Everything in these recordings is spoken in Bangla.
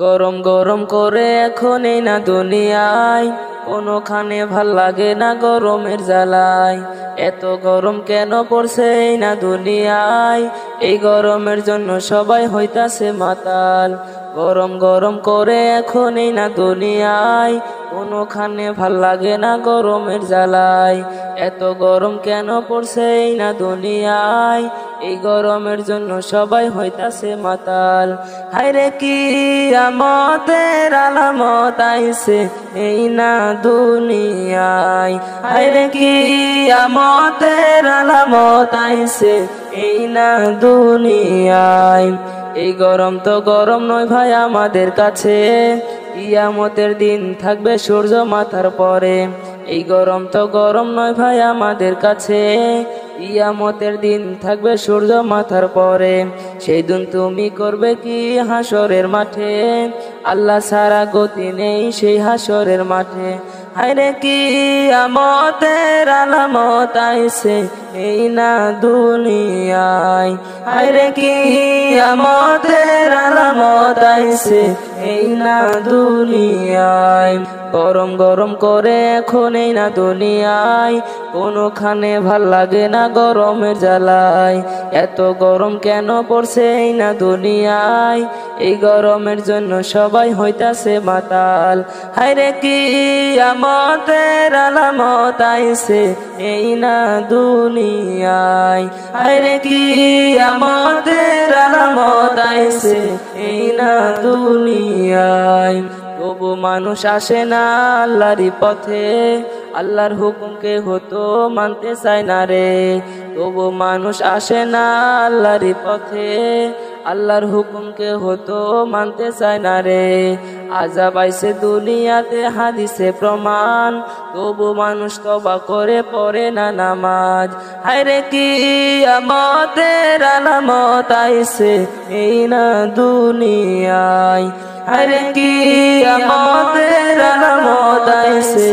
গরম গরম করে এখন এই না দুনিয়ায় কোনোখানে ভাল লাগে না গরমের জ্বালায়। এত গরম কেন পড়ছে এই না দুনিয়ায়, এই গরমের জন্য সবাই হইতাছে মাতাল। গরম গরম করে এখন এই না দুনিয়ায় কোনোখানে ভাল লাগে না গরমের জ্বালায়। এত গরম কেন পড়ছে এই না দুনিয়ায়, এই গরমের জন্য সবাই হইতাছে মাতাল। হায়রে কি আমাদের আলামত আইছে এই না দুনিয়ায়, হায়রে কি আমাদের আলামত আইছে এই না দুনিয়ায়। এই গরম তো গরম নয় ভাই আমাদের কাছে, কিয়ামতের দিন থাকবে সূর্য মাথার পরে। এই গরম তো গরম নয় ভাই আমাদের কাছে, কিয়ামতের দিন থাকবে সূর্য মাথার পরে। সেই দিন তুমি করবে কি হাসরের মাঠে, আল্লাহ ছাড়া গতি নেই সেই হাসরের মাঠে। হায়রে কি আমাদের আলামত আইছে এই না দুনিয়ায়, হায়রে কি আমাদের আলামত আইছে এই না দুনিয়ায়। গরম গরম করে এখন এই না দুনিয়ায় কোনোখানে ভাল লাগে না গরমের জ্বালায়। এত গরম কেন পড়ছে এই না দুনিয়ায়, এই গরমের জন্য সবাই হইতাছে মাতাল। হায়রে কি আমাদের আলামত আইছে এই না দুনিয়ায়, হায়রে কি আমাদের আলামত আইছে এই না দুনিয়ায়। তবু মানুষ আসে না আল্লাহরই পথে, আল্লাহর হুকুমকে হতো মানতে চায় না রে। তবু মানুষ আসে না আল্লাহরই পথে, আল্লাহর হুকুমকে হতো মানতে চায় না রে। আযাব আইছে দুনিয়াতে হাদিসে প্রমাণ, তবু মানুষ তওবা করে পড়ে না নামাজ। হায়রে কি আমাদের আলামত আইছে এই না দুনিয়ায়, হায়রে কি আমাদের আলামত আইছে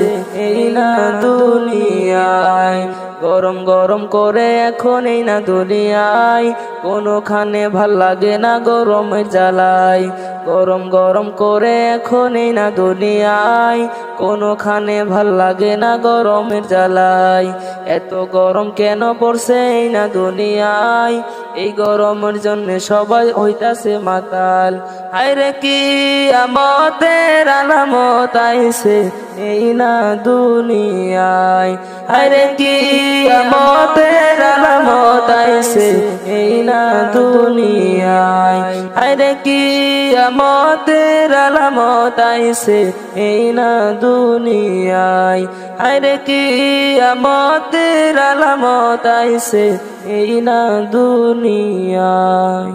এই না দুনিয়ায়। গরম গরম করে এখন এই না দুনিয়ায় কোনোখানে ভাল লাগে না গরমের জ্বালায়। গরম গরম করে এখন এই না দুনিয়ায় কোনোখানে ভাল লাগে না গরমের জ্বালায়। এত গরম কেন পড়ছে এই না দুনিয়ায়, এই গরমের জন্য সবাই হইতাছে মাতাল। হায়রে কি আমাদের আলামত আইছে এই না দুনিয়ায়, হায়রে কি আমাদের আলামত আইছে এই না দুনিয়ায়, হায়রে কি আমাদের আলামত আইছে এই না দুনিয়ায়, হায়রে কি আমাদের আলামত আইছে এই না দুনিয়ায়।